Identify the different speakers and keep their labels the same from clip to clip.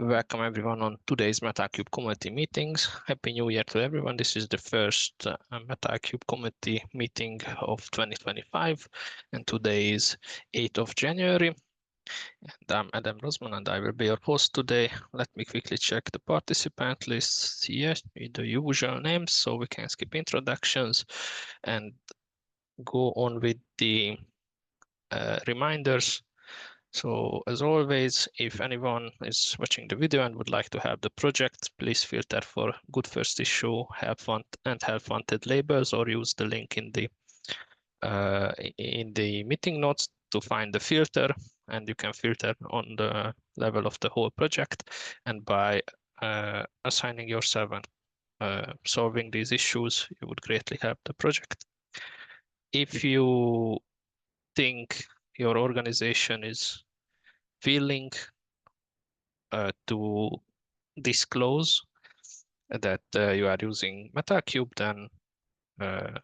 Speaker 1: Welcome everyone on today's Metal3 Community meetings. Happy New Year to everyone. This is the first Metal3 Community meeting of 2025, and today is 8th of January. And I'm Adam Rosman, and I will be your host today. Let me quickly check the participant list. Yes, with the usual names, so we can skip introductions and go on with the reminders. So as always, if anyone is watching the video and would like to have the project, please filter for good first issue, help wanted labels, or use the link in the meeting notes to find the filter. And you can filter on the level of the whole project, and by assigning yourself and solving these issues, you would greatly help the project. If you think your organization is willing to disclose that you are using Metal3, then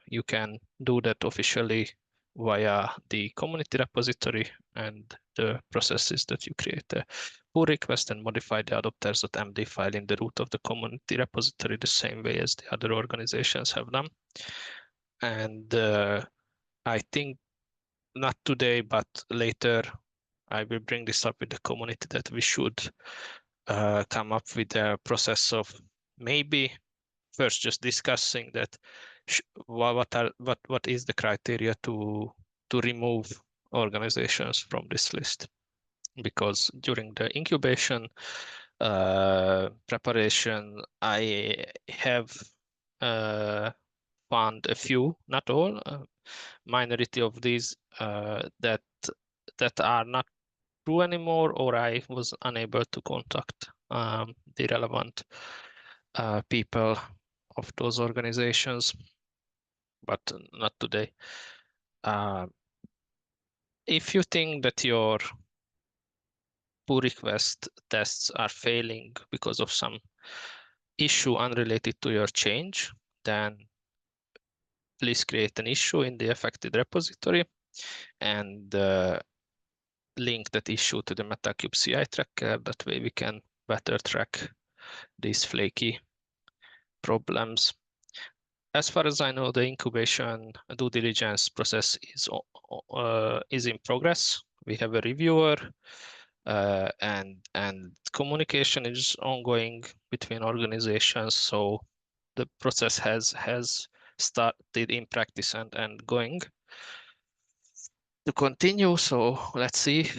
Speaker 1: you can do that officially via the community repository, and the process is that you create a pull request and modify the adopters.md file in the root of the community repository the same way as the other organizations have done. And I think not today, but later, I will bring this up with the community that we should come up with a process of maybe first just discussing that what is the criteria to remove organizations from this list, because during the incubation preparation I have found a few, not all, minority of these that are not true anymore, or I was unable to contact the relevant people of those organizations, but not today. If you think that your pull request tests are failing because of some issue unrelated to your change, then please create an issue in the affected repository and link that issue to the Metal3 CI tracker. That way we can better track these flaky problems. As far as I know, the incubation due diligence process is in progress. We have a reviewer, and communication is ongoing between organizations. So the process has started in practice and going to continue. So let's see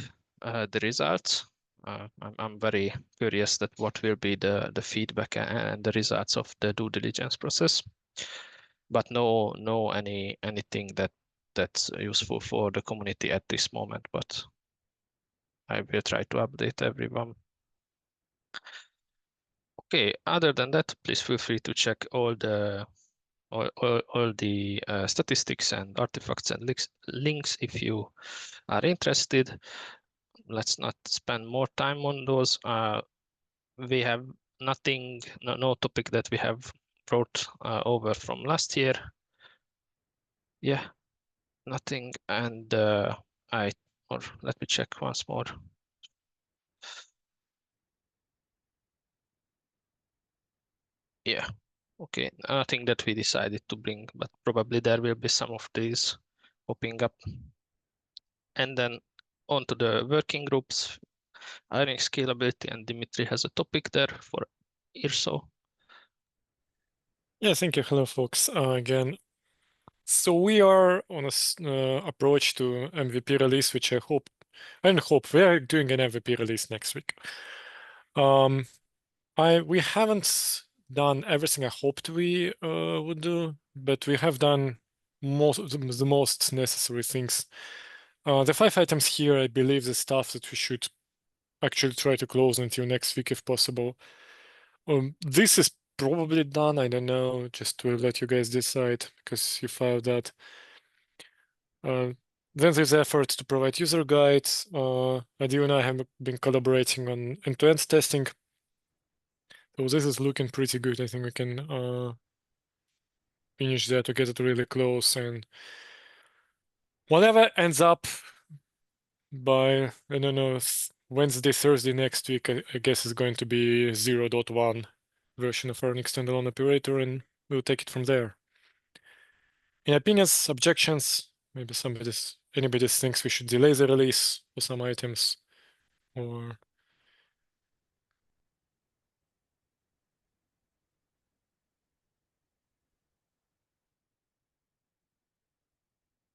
Speaker 1: the results. I'm very curious that what will be the feedback and the results of the due diligence process, but no anything that's useful for the community at this moment, but I will try to update everyone. Okay, other than that, please feel free to check all the statistics and artifacts and links if you are interested. Let's not spend more time on those. We have nothing, no topic that we have brought over from last year. Yeah, nothing. And let me check once more. Yeah, okay, nothing that we decided to bring, but probably there will be some of these popping up. And then on to the working groups, ironing scalability, and Dimitri has a topic there for IRSO.
Speaker 2: Yeah, thank you. Hello, folks. Again, so we are on a approach to MVP release, which I hope we are doing an MVP release next week. We haven't done everything I hoped we would do, but we have done the most necessary things. The 5 items here, I believe, the stuff that we should actually try to close until next week if possible. This is probably done. I don't know, just to let you guys decide because you filed that. Then there's effort to provide user guides. Adi and I have been collaborating on end-to-end testing. So this is looking pretty good. I think we can finish that to get it really close, and whatever ends up by, I don't know, Wednesday, Thursday next week, I guess is going to be 0.1 version of our standalone operator, and we'll take it from there. Any opinions, objections? Maybe anybody thinks we should delay the release for some items, or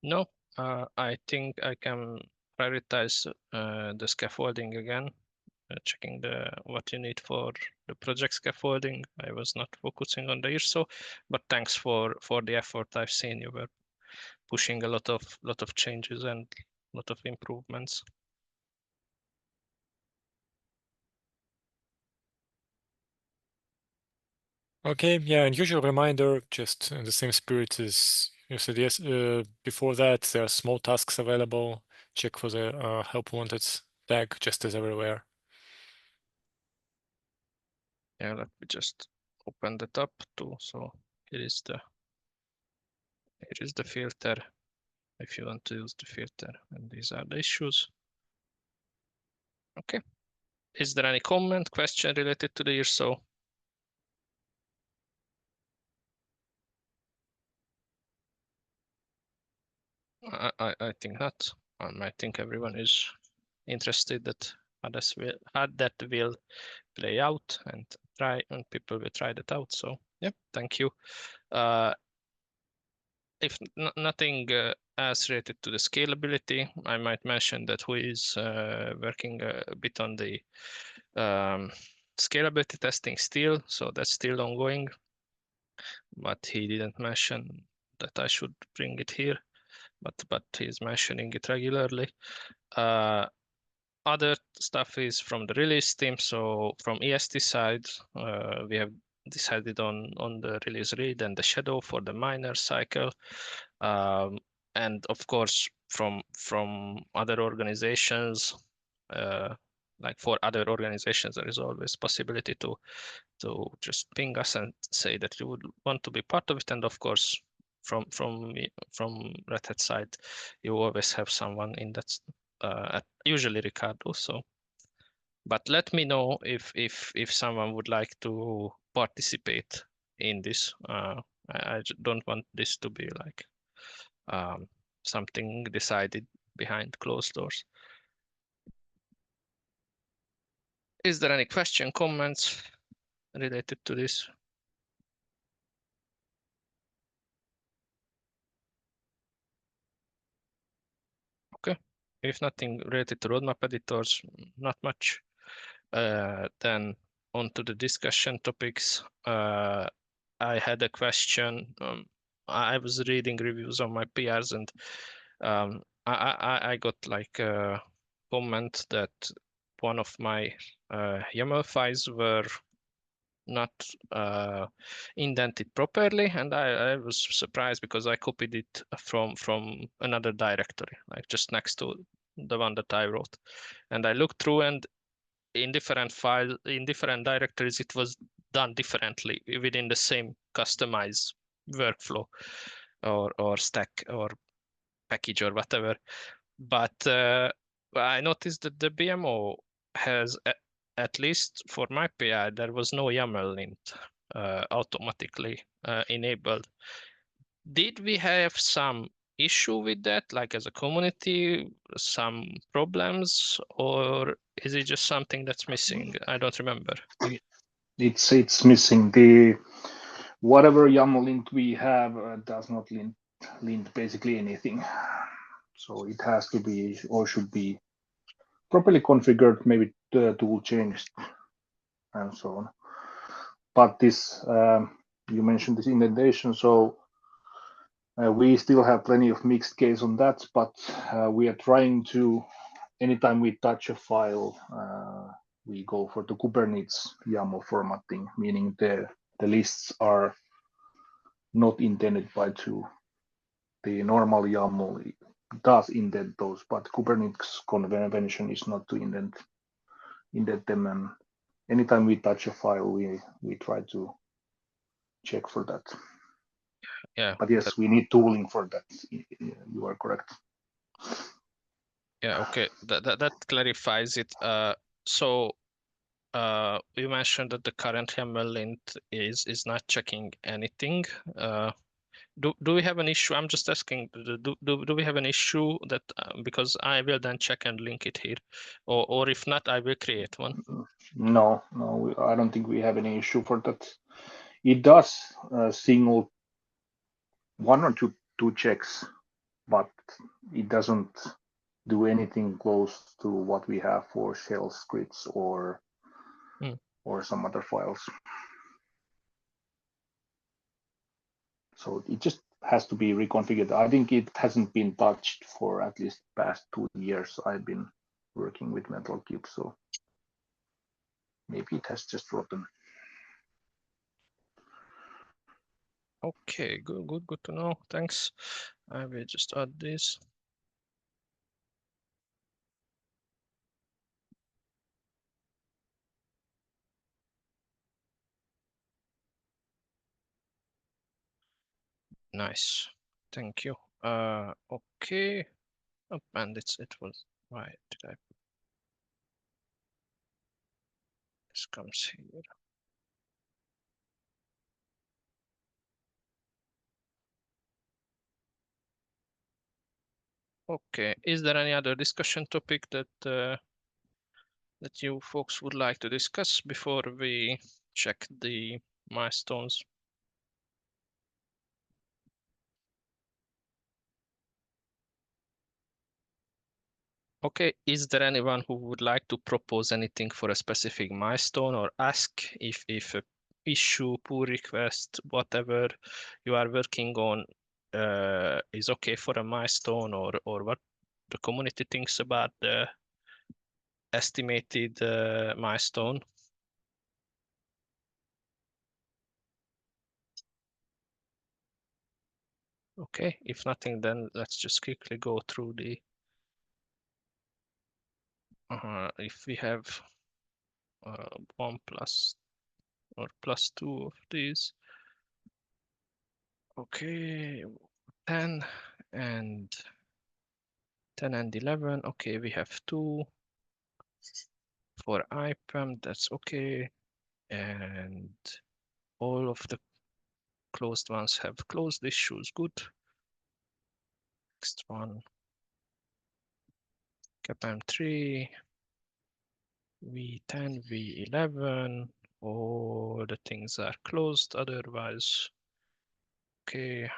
Speaker 1: No, I think I can prioritize the scaffolding again, checking what you need for the project scaffolding. I was not focusing on the IRSO, but thanks for the effort. I've seen you were pushing a lot of changes and a lot of improvements.
Speaker 2: okay, yeah, and usual reminder, just in the same spirit as you said, yes, before that, there are small tasks available. Check for the help wanted tag just as everywhere.
Speaker 1: Yeah, let me just open that up too. So here is the filter if you want to use the filter, and these are the issues. Okay. Is there any comment, question related to the IRSO? I think not. I think everyone is interested that how that will play out and people will try that out. So yeah, thank you. If nothing else related to the scalability, I might mention that who is working a bit on the scalability testing still, so that's still ongoing, but he didn't mention that I should bring it here, but he's mentioning it regularly. Other stuff is from the release team. So from EST side, we have decided on the release read and the shadow for the minor cycle. And of course, from other organizations, like for other organizations, there is always possibility to just ping us and say that you would want to be part of it. And of course, from Red Hat side, you always have someone in that, usually Ricardo. So, but let me know if someone would like to participate in this. I don't want this to be like something decided behind closed doors. Is there any question, comments related to this? Okay, if nothing related to roadmap editors, not much. Then on to the discussion topics. I had a question. I was reading reviews on my PRs, and I got like a comment that one of my YAML files were not indented properly, and I was surprised because I copied it from another directory, like just next to the one that I wrote, and I looked through, and in different directories it was done differently within the same customized workflow or stack or package or whatever. But I noticed that the BMO has at least for my PI, there was no YAML lint automatically enabled. Did we have some issue with that, like as a community, some problems, or is it just something that's missing? I don't remember.
Speaker 3: It's missing. The whatever YAML lint we have does not lint basically anything. So it has to be or should be properly configured, maybe the tool changed and so on. But this, you mentioned this indentation, so we still have plenty of mixed case on that, but we are trying to, anytime we touch a file, we go for the Kubernetes YAML formatting, meaning the lists are not intended by two. The normal YAML does indent those, but Kubernetes convention is not to indent them. And anytime we touch a file, we try to check for that.
Speaker 1: Yeah.
Speaker 3: But yes, we need tooling for that. You are correct.
Speaker 1: Yeah, okay, that clarifies it. So you mentioned that the current YAML lint is not checking anything. Do we have an issue? I'm just asking, do we have an issue that because I will then check and link it here, or if not, I will create one.
Speaker 3: No, I don't think we have any issue for that. It does single one or two checks, but it doesn't do anything close to what we have for shell scripts or some other files. So it just has to be reconfigured. I think it hasn't been touched for at least past 2 years I've been working with Metal3, so maybe it has just rotten.
Speaker 1: Okay, good to know. Thanks. I will just add this. Nice. Thank you. Okay. Oh, and it was right. Did I? This comes here. Okay. Is there any other discussion topic that that you folks would like to discuss before we check the milestones? Okay, is there anyone who would like to propose anything for a specific milestone or ask if a issue, pull request, whatever you are working on is okay for a milestone, or what the community thinks about the estimated milestone? Okay, if nothing, then let's just quickly go through the if we have 1 plus or plus 2 of these. Okay, 10 and 10 and 11. Okay, we have 2 for IPAM. That's okay. And all of the closed ones have closed issues. Good. Next one. CAPM 3, V10, V11. All the things are closed. Otherwise, okay.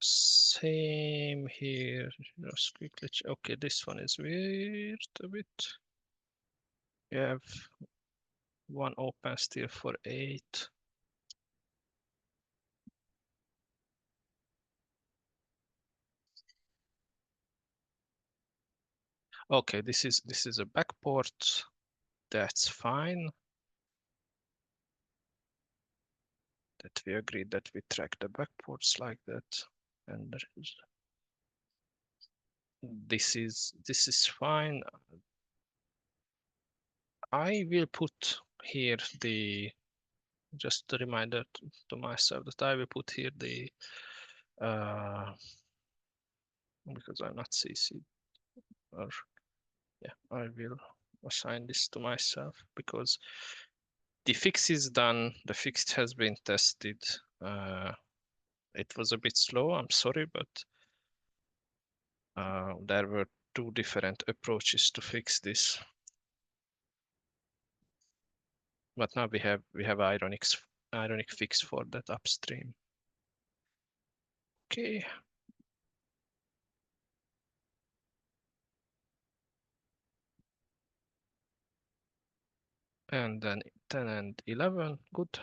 Speaker 1: Same here. Just quickly check. Okay, this one is weird a bit. We have one open still for 8. Okay, this is a backport. That's fine. That we agreed that we track the backports like that, and this is fine. I will put here the just a reminder to myself that I will put here the because I'm not CC, or yeah, I will assign this to myself because the fix is done. The fix has been tested. It was a bit slow. I'm sorry, but there were 2 different approaches to fix this. But now we have ironic fix for that upstream. Okay. And then 10 and 11, good.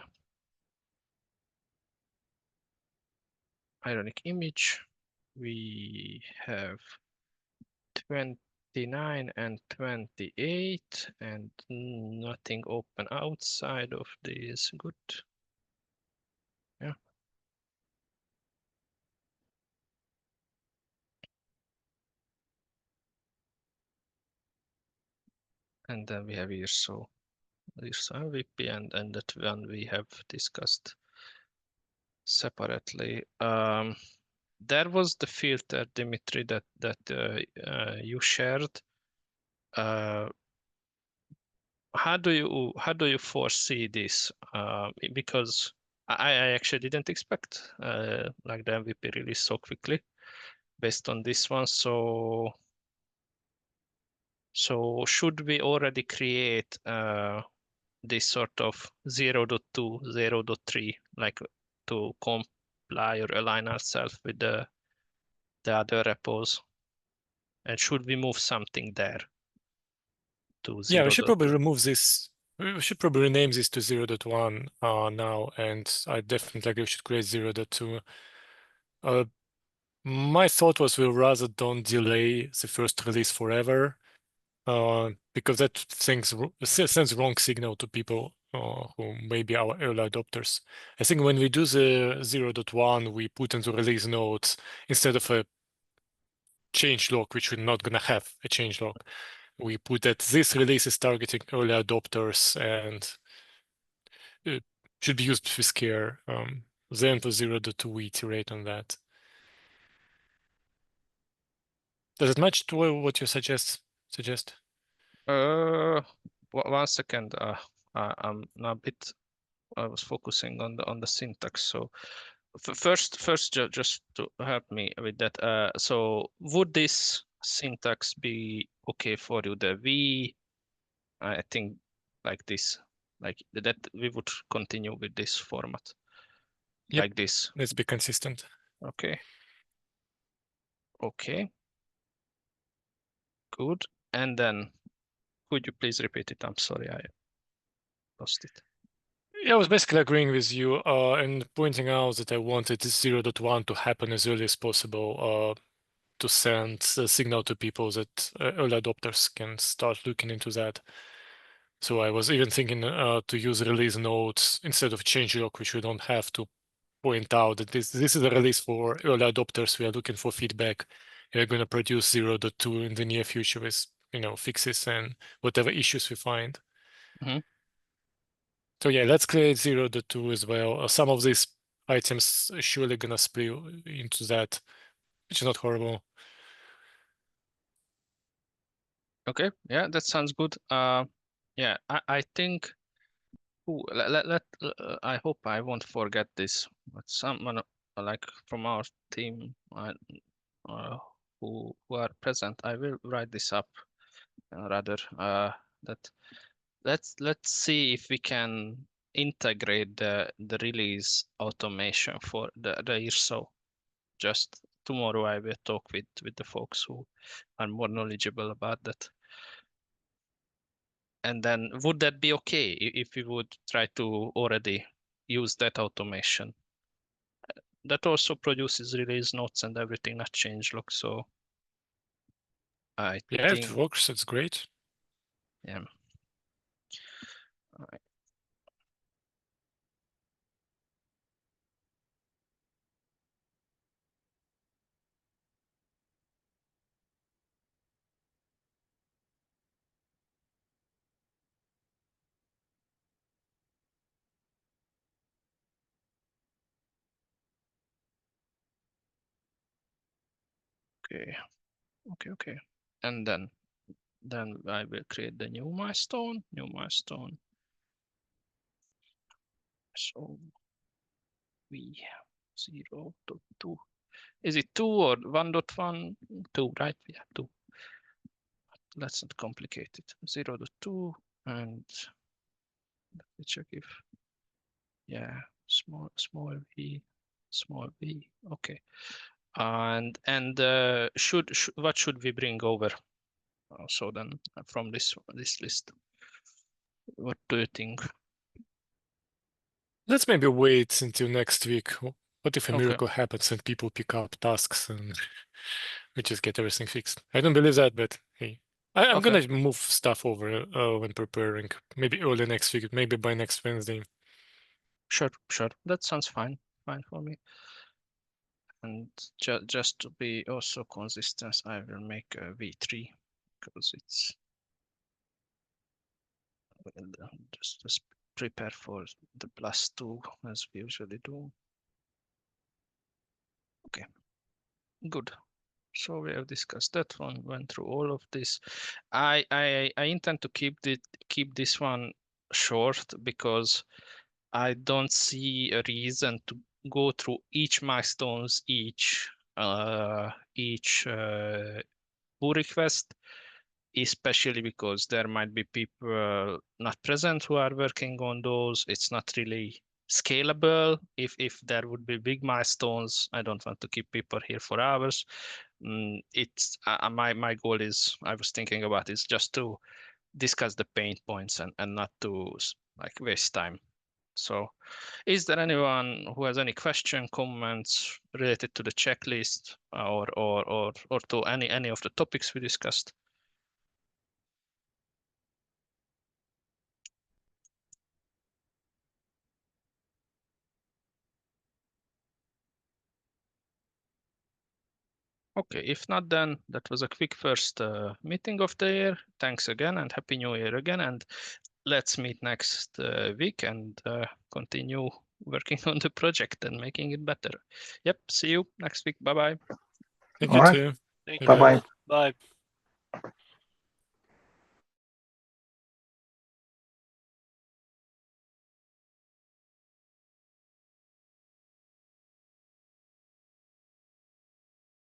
Speaker 1: Ironic image. We have 29 and 28 and nothing open outside of this. Good. Yeah. And then we have here so this MVP and that one we have discussed. separately. There was the filter, Dimitri, that you shared. How do you foresee this? Because I actually didn't expect like the MVP release so quickly based on this one. So should we already create this sort of 0.2, 0.3, like to comply or align ourselves with the other repos? And should we move something there to
Speaker 2: Yeah, we should probably
Speaker 1: 0.2?
Speaker 2: remove this. We should probably rename this to 0.1 now, and I definitely agree we should create 0.2. My thought was we rather don't delay the first release forever, because that sends wrong signal to people who may be our early adopters. I think when we do the 0.1, we put into release notes instead of a change log, which we're not gonna have a change log. We put that this release is targeting early adopters and it should be used with care. Then for 0.2, we iterate on that. Does it match to what you suggest?
Speaker 1: One second. I'm a bit. I was focusing on the syntax. So first, just to help me with that. So would this syntax be okay for you? The V, I think, like this, like that. We would continue with this format,
Speaker 2: Yep.
Speaker 1: like this.
Speaker 2: Let's be consistent.
Speaker 1: Okay. Okay. Good. And then, could you please repeat it? I'm sorry, I lost it.
Speaker 2: Yeah, I was basically agreeing with you and pointing out that I wanted this 0.1 to happen as early as possible to send a signal to people that early adopters can start looking into that. So I was even thinking to use release notes instead of changelog, which we don't have, to point out that this is a release for early adopters. We are looking for feedback. We're going to produce 0.2 in the near future with fixes and whatever issues we find.
Speaker 1: Mhm.
Speaker 2: So yeah, let's create 0.2 as well. Some of these items are surely gonna spill into that, which is not horrible.
Speaker 1: Okay, yeah, that sounds good. Yeah, I think. Ooh, I hope I won't forget this. But someone like from our team uh, who are present, I will write this up rather. That let's see if we can integrate the release automation for the IRSO. Just tomorrow I will talk with the folks who are more knowledgeable about that. And then would that be okay if we would try to already use that automation? That also produces release notes and everything, not changelog. So I
Speaker 2: Yeah, if it
Speaker 1: think,
Speaker 2: works, it's great.
Speaker 1: yeah. All right. Okay, okay. And then I will create the new milestone. So we 0.2. Is it 2 or 1.1? 2, right? Yeah, 2. Let's not complicate it. 0.2 and let me check if, yeah, small v. Okay. And what should we bring over? So then from this list, what do you think?
Speaker 2: Let's maybe wait until next week. What if a
Speaker 1: Okay,
Speaker 2: miracle happens and people pick up tasks and we just get everything fixed? I don't believe that, but hey. I'm
Speaker 1: okay,
Speaker 2: gonna move stuff over when preparing. Maybe early next week, maybe by next Wednesday.
Speaker 1: sure. That sounds fine for me. And just to be also consistent, I will make a V3 because it's just prepare for the +2 as we usually do. Good. So we have discussed that one, went through all of this. I intend to keep this one short because I don't see a reason to go through each milestones, each pull request, especially because there might be people not present who are working on those. It's not really scalable. If there would be big milestones, I don't want to keep people here for hours. It's my goal is, I was thinking about, is just to discuss the pain points and not to like waste time. So is there anyone who has any question, comments related to the checklist or to any of the topics we discussed? Okay, if not, then that was a quick first meeting of the year. Thanks again and Happy New Year again. And let's meet next week and continue working on the project and making it better. Yep, see you next week. Bye-bye.
Speaker 2: Thank
Speaker 3: All
Speaker 2: you
Speaker 3: right.
Speaker 2: too.
Speaker 4: Thank you.
Speaker 3: Bye-bye.
Speaker 4: Bye.